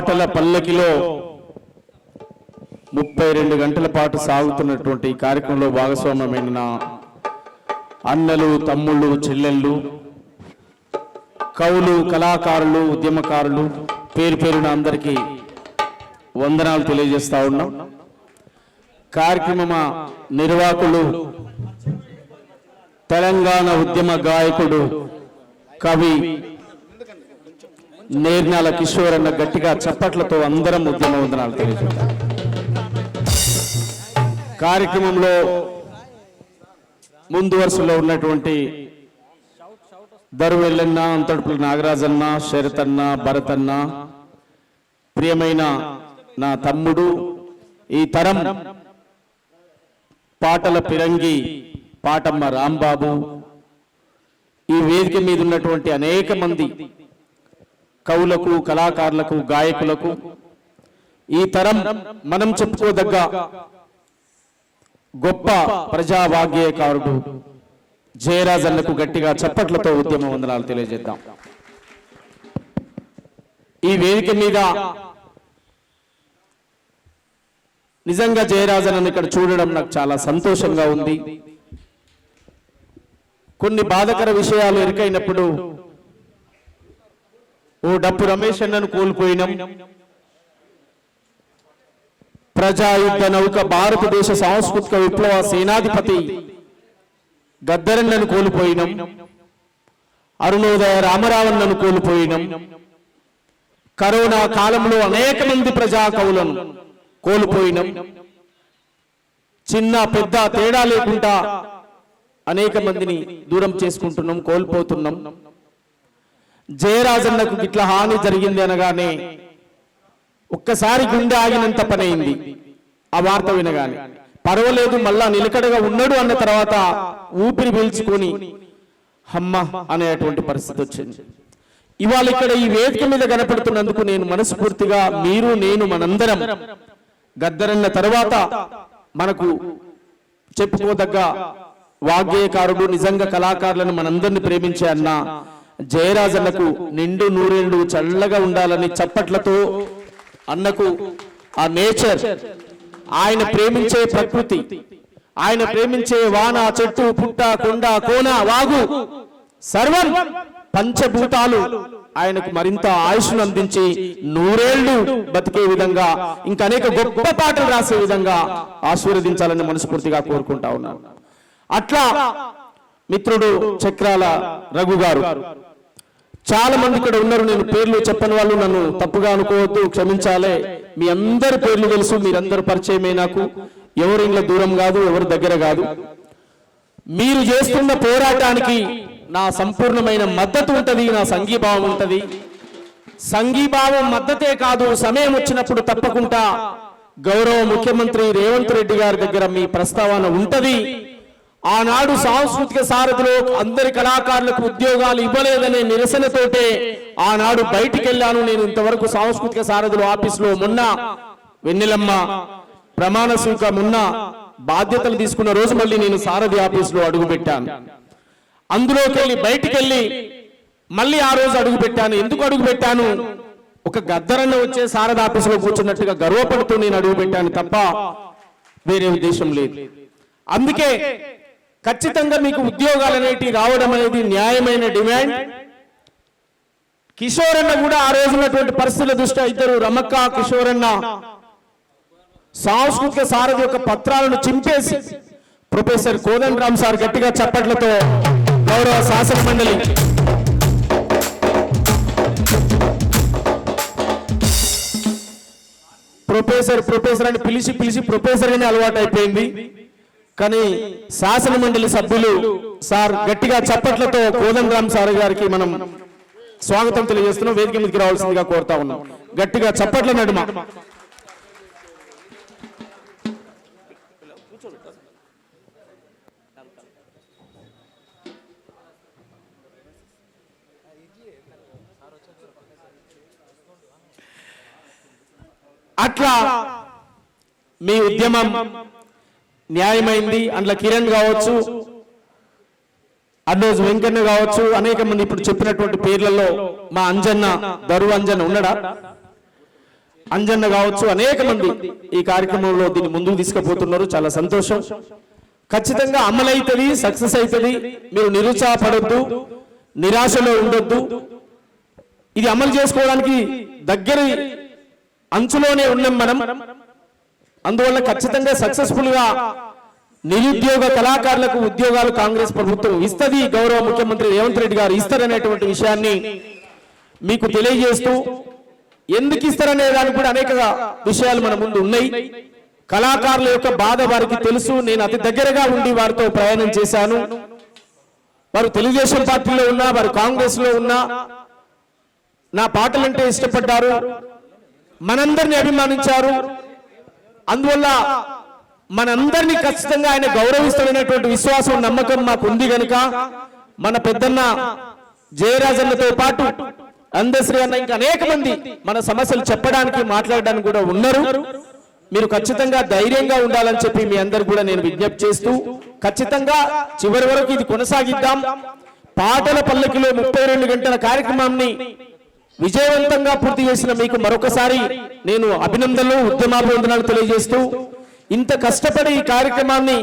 పాటల పల్లకిలో 32 గంటల పాటు సాగుతున్నటువంటి ఈ కార్యక్రమంలో భాగస్వామ్యమైన నా అన్నలు, తమ్ముళ్ళు, చెల్లెళ్ళు, కవులు, కళాకారులు, ఉద్యమకారులు పేరు పేరున అందరికీ వందనాలు తెలియజేస్తా ఉన్నాం. కార్యక్రమ నిర్వాహకులు తెలంగాణ ఉద్యమ గాయకుడు, కవి నేర్నాల కిషోర్ అన్న గట్టిగా చప్పట్లతో అందరం ఉద్యమ వందనాలు తెలియజేస్తాం. కార్యక్రమంలో ముందు వరుసలో ఉన్నటువంటి దరువెల్లన్న, అంతడుపుల నాగరాజన్న, శరతన్న, భరతన్న, ప్రియమైన నా తమ్ముడు, ఈ తరం పాటల పిరంగి పాటమ్మ రాంబాబు, ఈ వేదిక మీద ఉన్నటువంటి అనేక మంది కవులకు, కళాకారులకు, గాయకులకు, ఈ తరం మనం చెప్పుకోదగ్గ గొప్ప ప్రజావాగ్గేయకారుడు జయరాజన్నకు గట్టిగా చప్పట్లతో ఉద్యమ వందనాలు తెలియజేద్దాం. ఈ వేదిక మీద నిజంగా జయరాజన్నను ఇక్కడ చూడడం నాకు చాలా సంతోషంగా ఉంది. కొన్ని బాధకర విషయాలు ఎరుకైనప్పుడు ఓ డప్పు రమేష్ అన్నను కోల్పోయినాం, ప్రజాయుద్ధ నౌక భారతదేశ సాంస్కృతిక విప్లవ సేనాధిపతి గద్దరన్నను కోల్పోయినాం, అరుణోదయ రామరావన్నను కోల్పోయినాం, కరోనా కాలంలో అనేక మంది ప్రజా కవులను కోల్పోయినాం, చిన్న పెద్ద తేడా లేకుండా అనేక మందిని దూరం చేసుకుంటున్నాం, కోల్పోతున్నాం. జయరాజన్నకు ఇట్లా హాని జరిగింది అనగానే ఒక్కసారి గుండె ఆగినంత పని అయింది. ఆ వార్త వినగానే పర్వాలేదు, మళ్ళా నిలకడగా ఉన్నాడు అన్న తర్వాత ఊపిరి పీల్చుకొని హమ్మ అనేటువంటి పరిస్థితి వచ్చింది. ఇవాళ ఇక్కడ ఈ వేదిక మీద కనపడుతున్నందుకు నేను మనస్ఫూర్తిగా, మీరు నేను మనందరం గద్దరన్న తర్వాత మనకు చెప్పుకోదగ్గ వాగ్గేయకారుడు, నిజంగా కళాకారులను మనందరిని ప్రేమించే అన్న జయరాజన్నకు నిండు నూరేళ్లు చల్లగా ఉండాలని చప్పట్లతో అన్నకు ఆ నేచర్, ఆయన ప్రేమించే ప్రకృతి, ఆయన ప్రేమించే వాన, చెట్టు, పుట్ట, కొండ, కోన, వాగు, సర్వం పంచభూతాలు ఆయనకు మరింత ఆయుష్ను అందించి నూరేళ్లు బతికే విధంగా, ఇంకా అనేక గొప్ప పాటలు రాసే విధంగా ఆశీర్వదించాలని మనస్ఫూర్తిగా కోరుకుంటా ఉన్నాను. అట్లా మిత్రుడు చక్రాల రఘు గారు, చాలా మంది ఇక్కడ ఉన్నారు, నేను పేర్లు చెప్పని వాళ్ళు నన్ను తప్పుగా అనుకోవద్దు, క్షమించాలే. మీ అందరి పేర్లు తెలుసు, మీరందరూ పరిచయమే నాకు. ఎవరు ఇంట్లో దూరం కాదు, ఎవరు దగ్గర కాదు. మీరు చేస్తున్న పోరాటానికి నా సంపూర్ణమైన మద్దతు ఉంటుంది, నా సంఘీభావం ఉంటుంది. సంఘీభావం మద్దతే కాదు, సమయం వచ్చినప్పుడు తప్పకుండా గౌరవ ముఖ్యమంత్రి రేవంత్ రెడ్డి గారి దగ్గర మీ ప్రస్తావన ఉంటది. ఆనాడు సాంస్కృతిక సారథిలో అందరి కళాకారులకు ఉద్యోగాలు ఇవ్వలేదనే నిరసనతోటే ఆనాడు బయటికి వెళ్ళాను. నేను ఇంతవరకు సాంస్కృతిక సారథుల ఆఫీసులో మొన్న వెన్నెలమ్మ ప్రమాణ స్వీకారం మొన్న బాధ్యతలు తీసుకున్న రోజు మళ్ళీ నేను సారథి ఆఫీసులో అడుగు పెట్టాను. అందులోకి వెళ్ళి బయటికి వెళ్ళి మళ్ళీ ఆ రోజు అడుగు పెట్టాను. ఎందుకు అడుగు పెట్టాను? ఒక గద్దరన్న వచ్చే సారథి ఆఫీసులో కూర్చున్నట్టుగా గర్వపడుతూ నేను అడుగు పెట్టాను తప్ప వేరే ఉద్దేశం లేదు. అందుకే ఖచ్చితంగా మీకు ఉద్యోగాలు అనేటివి రావడం అనేది న్యాయమైన డిమాండ్. కిషోరన్న కూడా ఆ రోజు ఉన్నటువంటి పరిస్థితుల దృష్ట్యా ఇద్దరు, రమక్క, కిషోరన్న, సాంస్కృతిక సారథి యొక్క పత్రాలను చింపేసి ప్రొఫెసర్ కోదండ రామ్ సార్ గట్టిగా చప్పట్లతో గౌరవ శాసన మండలి ప్రొఫెసర్ అని పిలిచి ప్రొఫెసర్ అని అలవాటు అయిపోయింది. కానీ శాసన మండలి సభ్యులు సార్ గట్టిగా చప్పట్లతో కోదండ రామ్ సార్ గారికి మనం స్వాగతం తెలియజేస్తున్నాం. వేదిక మీదకి రావాల్సిందిగా కోరుతా ఉన్నాం. గట్టిగా చప్పట్ల నడుమ అట్లా మీ ఉద్యమం న్యాయమైంది. అందులో కిరణ్ కావచ్చు, అన్నోజు వెంకన్న కావచ్చు, అనేక మంది ఇప్పుడు చెప్పినటువంటి పేర్లలో మా అంజన్న, దరు అంజన్న ఉన్నాడా? అంజన్న కావచ్చు, అనేక మంది ఈ కార్యక్రమంలో దీన్ని ముందుకు తీసుకుపోతున్నారు. చాలా సంతోషం. ఖచ్చితంగా అమలైతుంది, సక్సెస్ అవుతుంది. మీరు నిరుత్సాహపడొద్దు, నిరాశలో ఉండొద్దు. ఇది అమలు చేసుకోవడానికి దగ్గర అంచులోనే ఉన్నాం మనం. అందువల్ల ఖచ్చితంగా సక్సెస్ఫుల్ గా నిరుద్యోగ కళాకారులకు ఉద్యోగాలు కాంగ్రెస్ ప్రభుత్వం ఇస్తుంది. గౌరవ ముఖ్యమంత్రి రేవంత్ రెడ్డి గారు ఇస్తారనేటువంటి విషయాన్ని మీకు తెలియజేస్తూ, ఎందుకు ఇస్తారనే దానికి కూడా అనేక విషయాలు మన ముందు ఉన్నాయి. కళాకారుల యొక్క బాధ వారికి తెలుసు. నేను అతి దగ్గరగా ఉండి వారితో ప్రయాణం చేశాను. వారు తెలుగుదేశం పార్టీలో ఉన్నా, వారు కాంగ్రెస్ లో ఉన్నా నా పాటలంటే ఇష్టపడ్డారు, మనందరినీ అభిమానించారు. అందువల్ల మనందరినీ ఖచ్చితంగా ఆయన గౌరవిస్తాడనేటువంటి విశ్వాసం, నమ్మకం మాకు ఉంది కనుక మన పెద్దన్న జయరాజన్నతో పాటు అందశ్రీ అన్న ఇంకా అనేక మంది మన సమస్యలు చెప్పడానికి, మాట్లాడడానికి కూడా ఉన్నారు. మీరు ఖచ్చితంగా ధైర్యంగా ఉండాలని చెప్పి మీ అందరు కూడా నేను విజ్ఞప్తి చేస్తూ, ఖచ్చితంగా చివరి వరకు ఇది కొనసాగిద్దాం. పాటల పల్లకిలో 32 గంటల కార్యక్రమాన్ని విజయవంతంగా పూర్తి చేసిన మీకు మరొకసారి నేను అభినందనలు, ఉద్యమాభివందనాలు తెలియజేస్తూ, ఇంత కష్టపడి ఈ కార్యక్రమాన్ని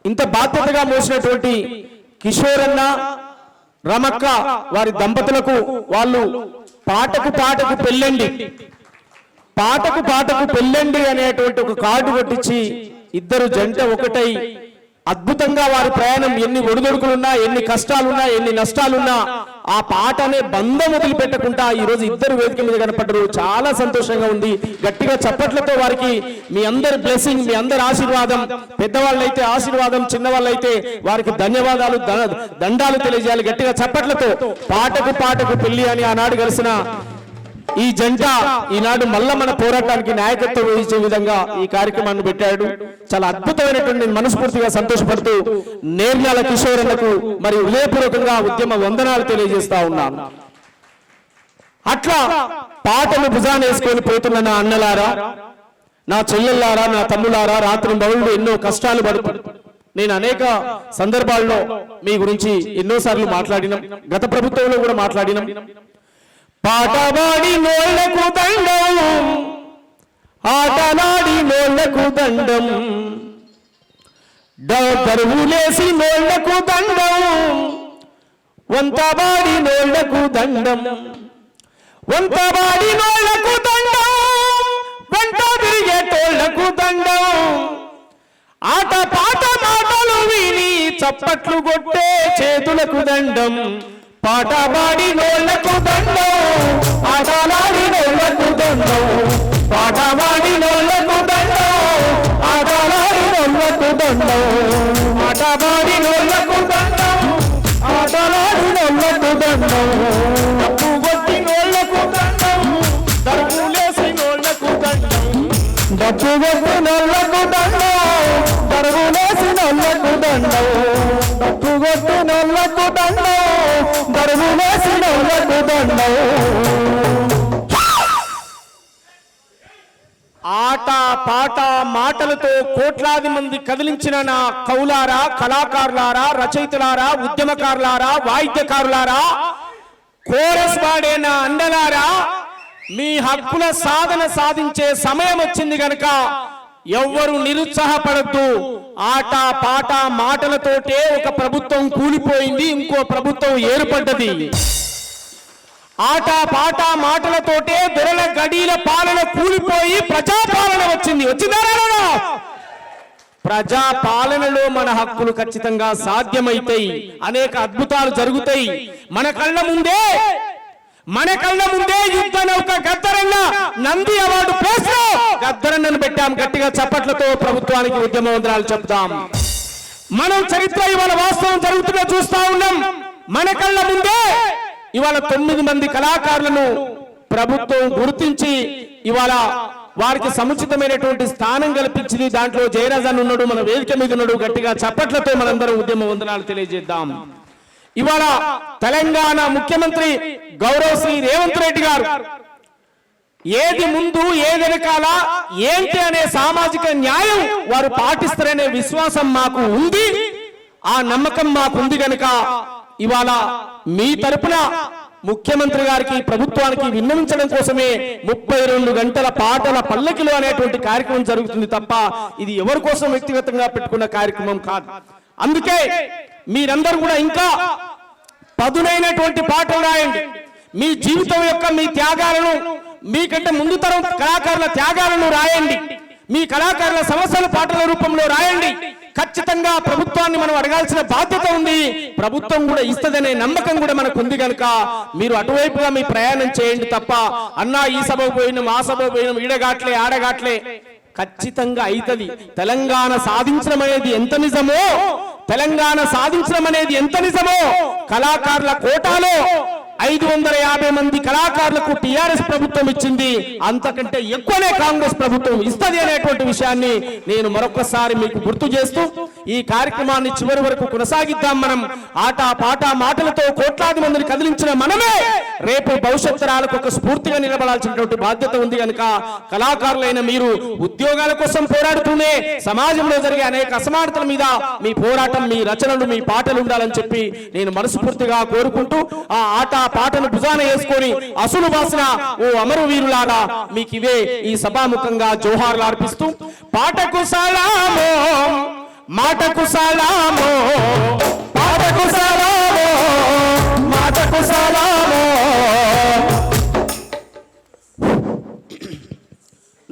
ఇంత బాధ్యతగా మోసినటువంటి కిషోరన్న, రమక్క వారి దంపతులకు, వాళ్ళు పాటకు పాటకు పెళ్ళండి, పాటకు పాటకు పెళ్ళండి అనేటువంటి ఒక కార్డు కొట్టించి ఇద్దరు జంట ఒకటై అద్భుతంగా వారి ప్రయాణం ఎన్ని ఒడిదొడుకులున్నా, ఎన్ని కష్టాలున్నా, ఎన్ని నష్టాలున్నా ఆ పాట అనే బంధం వదిలిపెట్టకుండా ఈ రోజు ఇద్దరు వేదిక మీద కనపడ్డారు. చాలా సంతోషంగా ఉంది. గట్టిగా చప్పట్లతో వారికి మీ అందరి బ్లెస్సింగ్, మీ అందరి ఆశీర్వాదం, పెద్దవాళ్ళైతే ఆశీర్వాదం, చిన్నవాళ్ళైతే వారికి ధన్యవాదాలు, దండాలు తెలియజేయాలి. గట్టిగా చప్పట్లతో పాటకు పాటకు పెళ్లి అని ఆనాడు కలిసిన ఈ జంట ఈనాడు మళ్ళా మన పోరాటానికి నాయకత్వం వహించే విధంగా ఈ కార్యక్రమాన్ని పెట్టాడు. చాలా అద్భుతమైనటువంటి, మనస్ఫూర్తిగా సంతోషపడుతూ నేర్యాల కిషోరన్నకు మరి హృదయపూర్వకంగా ఉద్యమ వందనాలు తెలియజేస్తా ఉన్నాను. అట్లా పాటలు భుజాన వేసుకొని పోతున్న నా అన్నలారా, నా చెల్లెల్లారా, నా తమ్ములారా, రాత్రి బౌళ్ళు ఎన్నో కష్టాలు పడుతూ నేను అనేక సందర్భాల్లో మీ గురించి ఎన్నోసార్లు మాట్లాడినాం. గత ప్రభుత్వంలో కూడా మాట్లాడినాం. పాటవాడి నోళ్లకు దండం, ఆటలాడి నోళ్లకు దండం, దరువులేసి నోళ్లకు దండం, వంతవాడి నోళ్లకు దండం, వంతవాడి నోళ్లకు దండం, వెంట తిరిగే తోళ్లకు దండం, ఆట పాట మాటలు విని చప్పట్లు కొట్టే చేతులకు దండం, పాటవాడి నోళ్లకు దండం, ఆటలాడి నోళ్లకు దండం, పాటవాడి నోళ్లకు దండం, ఆటలాడి నోళ్లకు దండం, ఆటవాడి నోళ్లకు దండం, ఆటలాడి నోళ్లకు దండం, డప్పు కొట్టి నోళ్లకు దండం, దరువులేసి నోళ్లకు దండం, డప్పు కొట్టి నోళ్లకు దండం, దరువులేసి నోళ్లకు దండం, డప్పు కొట్టి నోళ్లకు దండం, దరువులేసి నోళ్లకు దండం. ఆట పాట మాటలతో కోట్లాది మంది కదిలించిన నా కవులారా, కళాకారులారా, రచయితలారా, ఉద్యమకారులారా, వాయిద్యకారులారా, కోరస్ వాడే నా అండలారా, మీ హక్కుల సాధన సాధించే సమయం వచ్చింది గనక ఎవ్వరు నిరుత్సాహపడద్దు. ఆట పాట మాటలతోటే ఒక ప్రభుత్వం కూలిపోయింది, ఇంకో ప్రభుత్వం ఏర్పడ్డది. ఆట పాట మాటలతోటే దొరల గడీల పాలన కూలిపోయి ప్రజాపాలన వచ్చింది. వచ్చిందా? ప్రజా పాలనలో మన హక్కులు ఖచ్చితంగా సాధ్యమైతాయి. అనేక అద్భుతాలు జరుగుతాయి మన కళ్ళ ముందే. యుద్ధ నౌక గద్దరన్న నంది అవార్డు ప్లేస్ లో గద్దరన్నను పెట్టాం. గట్టిగా చప్పట్లతో ప్రభుత్వానికి ఉద్యమ వందనాలు చెప్తాం. మనం చరిత్ర ఇవాళ వాస్తవం జరుగుతున్నా చూస్తా ఉన్నాం. మన కళ్ళ ముందే ఇవాళ 9 మంది కళాకారులను ప్రభుత్వం గుర్తించి ఇవాళ వారికి సముచితమైనటువంటి స్థానం కల్పించింది. దాంట్లో జయరాజన్ ఉన్నాడు, మన వేదిక మీద ఉన్నాడు. గట్టిగా చప్పట్లతో మనందరం ఉద్యమ వందనాలు తెలియజేద్దాం. ఇవాళ తెలంగాణ ముఖ్యమంత్రి గౌరవ శ్రీ రేవంత్ రెడ్డి గారు ఏది ముందు ఏది వెనకాల ఏంటి అనే సామాజిక న్యాయం వారు పాటిస్తారనే విశ్వాసం మాకు ఉంది. ఆ నమ్మకం మాకు ఉంది కనుక ఇవాళ మీ తరపున ముఖ్యమంత్రి గారికి ప్రభుత్వానికి విన్నవించడం కోసమే 32 గంటల పాటల పల్లకిలో అనేటువంటి కార్యక్రమం జరుగుతుంది తప్ప ఇది ఎవరి కోసం వ్యక్తిగతంగా పెట్టుకున్న కార్యక్రమం కాదు. అందుకే మీరందరూ కూడా ఇంకా పదునైనటువంటి పాటలు రాయండి. మీ జీవితం యొక్క మీ త్యాగాలను, మీకంటే ముందు తరం కళాకారుల త్యాగాలను రాయండి. మీ కళాకారుల సమస్యల పాటల రూపంలో రాయండి. ఖచ్చితంగా ప్రభుత్వాన్ని మనం అడగాల్సిన బాధ్యత ఉంది. ప్రభుత్వం కూడా ఇస్తదనే నమ్మకం కూడా మనకు ఉంది కనుక మీరు అటువైపుగా మీ ప్రయాణం చేయండి తప్ప అన్నా ఈ సభకు పోయినాం ఆ సభకు పోయినాం ఈడగాట్లే ఆడగాట్లే ఖచ్చితంగా అవుతుంది. తెలంగాణ సాధించడం అనేది ఎంత నిజమో, తెలంగాణ సాధించడం అనేది ఎంత నిజమో కళాకారుల కోటాలో 550 మంది కళాకారులకు టిఆర్ఎస్ ప్రభుత్వం ఇచ్చింది, అంతకంటే ఎక్కువనే కాంగ్రెస్ ప్రభుత్వం ఇస్తది అనేటువంటి విషయాన్ని నేను మరొకసారి మీకు గుర్తు చేస్తూ ఈ కార్యక్రమాన్ని చివరి వరకు కొనసాగిద్దాం. మనం ఆట పాట మాటలతో కోట్లాది మందిని కదిలించిన మనమే రేపు భవిష్యత్ తరాలకు ఒక స్ఫూర్తిగా నిలబడాల్సినటువంటి బాధ్యత ఉంది కనుక కళాకారులైన మీరు ఉద్యోగాల కోసం పోరాడుతూనే సమాజంలో జరిగే అనేక అసమానతల మీద మీ పోరాటం, మీ రచనలు, మీ పాటలు ఉండాలని చెప్పి నేను మనస్ఫూర్తిగా కోరుకుంటూ ఆ ఆట పాటను భుజాన వేసుకొని అసలు వాసన ఓ అమరు వీరులాగా మీకు ఇవే ఈ సభాముఖంగా జోహార్లు అర్పిస్తూ పాటకు సలామో మాటకు సలామో పాటకు సలామో మాటకు సలామో.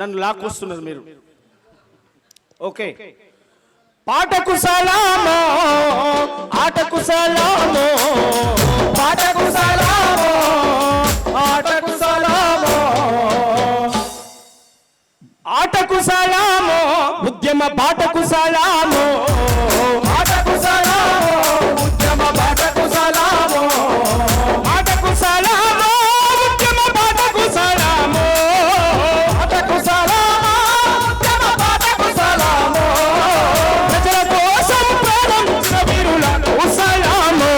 నన్ను లాక్కొస్తున్నారు మీరు. ఓకే, పాటకు సలామో ఆటకు సలామో పాటకు సలామో ఆటకు సలామో ఆటకు సలామో ఉద్యమ బాటకు సలామో ఆటకు సలామో ఉద్యమ బాటకు సలామో ఆటకు సలామో ఉద్యమ బాటకు సలామో ఆటకు సలామో ఉద్యమ బాటకు సలామో ప్రజల కోసం ప్రారంభించిన వీరులకు సలామో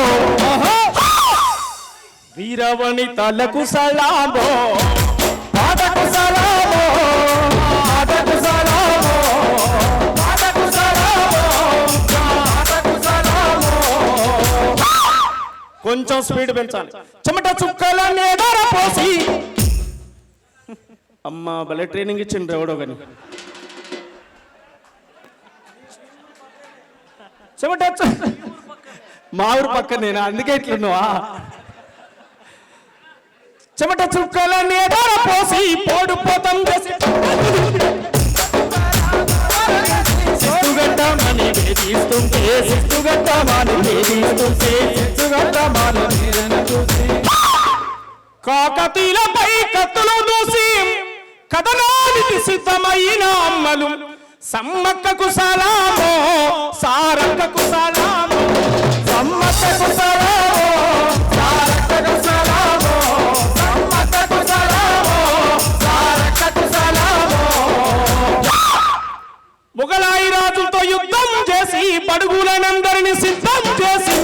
వీరవనితలకు సలామో పాటకు సలామో ఆటకు సలామో పాటకు సలామో ఆటకు సలామో. కొంచెం స్పీడ్ పెంచాలి. చెమట చుక్కల నేదర పోసి అమ్మా భలే ట్రైనింగ్ ఇచ్చిండ్రు ఎవడో కానీ. చెమట మా ఊరు పక్కన నేను అందుకే ఇట్లున్నావా. చెమట చుక్కల నేదర పోసి పోడుపోతం సిగ్గుగట్టమని వేధిస్తుంటే సిగ్గుగట్టమని వేధిస్తుంటే సిగ్గుగట్టమని చూసి కాకతీలపై కత్తులు దూసి కథనానికి సిద్ధమైన అమ్మలు సమ్మక్కకు సలామో సారక్కకు సలామో సమ్మక్కకు సలామో సారక్కకు సలామో సమ్మక్కకు సలామో సారక్కకు సలామో. మొగలాయి రాజులతో యుద్ధం చేసి బడుగులనందరిని సిద్ధం చేసి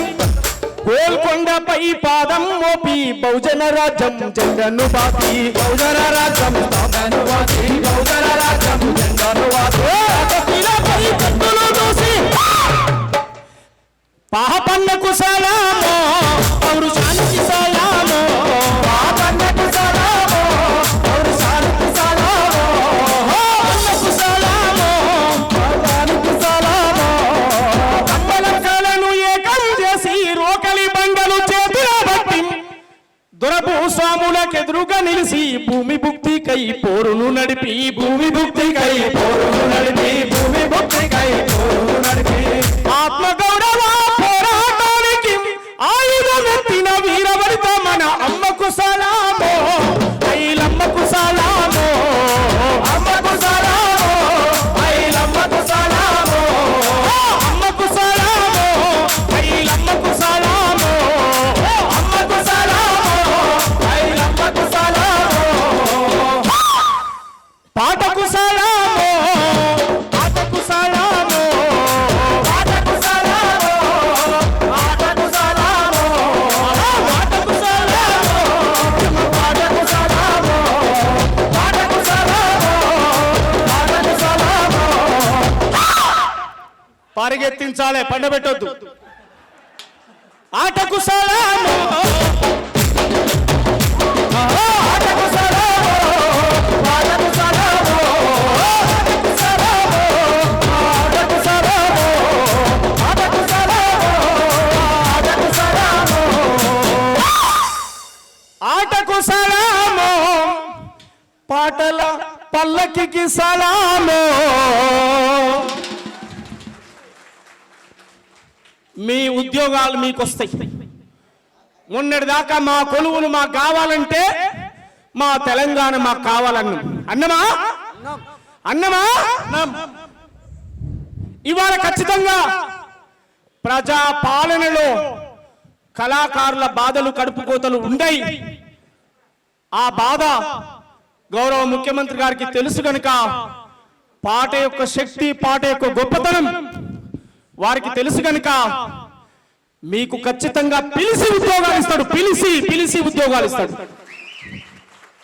గోల్కొండపై పాదం మోపి బహుజన రాజ్యం జెండను బాపి బహుజన రాజ్యం స్థాపను వాసి బహుజన రాజ్యం జెండను వాసి కాకతీలపై కత్తులు దూసి పాపన్నకు సలామో పౌరుషానికి సలామో పాపన్నకు సలామో పౌరుషానికి సలామో అన్నకు సలామో పాపానికి సలామో. అమ్మలక్కలను ఏకం చేసి రోకలి బండలు చేతిలో బట్టి దొరభూస్వాములకెదురుగా నిలిచి భూమి భుక్తికై పోరును నడిపి భూమి భుక్తికై పోరును నడిపి భూమి భుక్తికై పోరును నడిపి ఆత్మగౌరవ పోరాటానికి ఆయుధమెత్తిన వీరవనిత మన అమ్మకు సలామో ఐలమ్మకు సలామో అమ్మకు సలామో ఐలమ్మకు సలామో అమ్మకు సలామో ఐలమ్మకు సలామో అమ్మకు సలామో ఐలమ్మకు సలామో. పాటకు సలామో ఆటకు సలామో పాటకు సలామో ఆటకు సలామో ఆటకు సలామో పాటకు సలామో పాటకు సలామో ఆటకు సలామో. పరిగెత్తించాలే పండబెట్టొద్దు. ఆటకు సలామో పల్లకికి సలామో మీ ఉద్యోగాలు మీకు వస్తాయి. మొన్నటిదాకా మా కొలువులు మాకు కావాలంటే మా తెలంగాణ మాకు కావాలన్నా అన్నమా ఇవాళ ఖచ్చితంగా ప్రజా పాలనలో కళాకారుల బాధలు కడుపు కోతలు ఉండయి. ఆ బాధ గౌరవ ముఖ్యమంత్రి గారికి తెలుసు కనుక పాట యొక్క శక్తి, పాట యొక్క గొప్పతనం వారికి తెలుసు కనుక మీకు ఖచ్చితంగా పిలిచి ఉద్యోగాలు ఇస్తాడు. పిలిచి ఉద్యోగాలు ఇస్తాడు.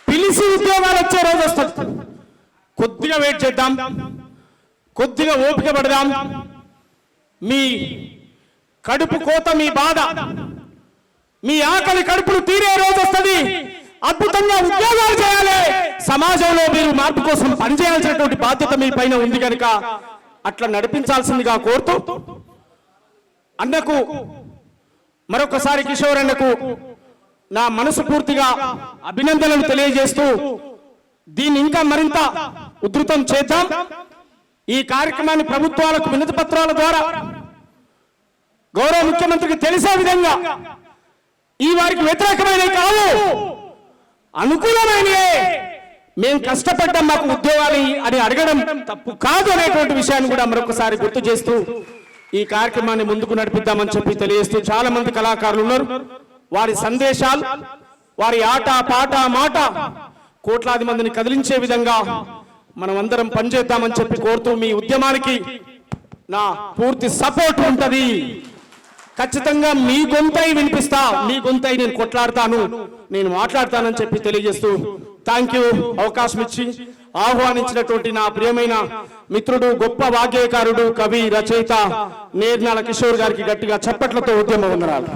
పిలిచి ఉద్యోగాలు వచ్చే రోజు వస్తాడు. కొద్దిగా వెయిట్ చేద్దాం, కొద్దిగా ఓపిక పడదాం. మీ కడుపు కోత, మీ బాధ, మీ ఆకలి కడుపులు తీరే రోజు వస్తుంది. అద్భుతంగా ఉద్యోగాలు చేయాలి. సమాజంలో మీరు మార్పు కోసం పనిచేయాల్సినటువంటి బాధ్యత మీ పైన ఉంది కనుక అట్లా నడిపించాల్సిందిగా కోరుతూ అన్నకు మరొకసారి కిషోర్ అన్నకు నా మనసు పూర్తిగా అభినందనలు తెలియజేస్తూ దీన్ని ఇంకా మరింత ఉధృతం చేద్దాం. ఈ కార్యక్రమాన్ని ప్రభుత్వాలకు వినతి పత్రాల ద్వారా గౌరవ ముఖ్యమంత్రికి తెలిసే విధంగా ఈ వారికి వ్యతిరేకమైనవి కావు, అనుకూలమైనవే. మేము కష్టపడ్డాం, మాకు ఉద్యోగాలు అని అడగడం తప్పు కాదు అనేటువంటి విషయాన్ని కూడా మరొకసారి గుర్తు చేస్తూ ఈ కార్యక్రమాన్ని ముందుకు నడిపిద్దామని చెప్పి తెలియజేస్తూ చాలా మంది కళాకారులు ఉన్నారు. వారి సందేశాలు, వారి ఆట పాట మాట కోట్లాది మందిని కదిలించే విధంగా మనం అందరం పనిచేద్దామని చెప్పి కోరుతూ మీ ఉద్యమానికి నా పూర్తి సపోర్ట్ ఉంటది. ఖచ్చితంగా మీ గొంతై వినిపిస్తా, మీ గొంతై నేను కొట్లాడతాను, నేను మాట్లాడతానని చెప్పి తెలియజేస్తూ థ్యాంక్ యూ. అవకాశం ఇచ్చి ఆహ్వానించినటువంటి నా ప్రియమైన మిత్రుడు, గొప్ప వాగ్గేయకారుడు, కవి, రచయిత నేర్నాల కిషోర్ గారికి గట్టిగా చప్పట్లతో ఉద్యమ వందనాలు.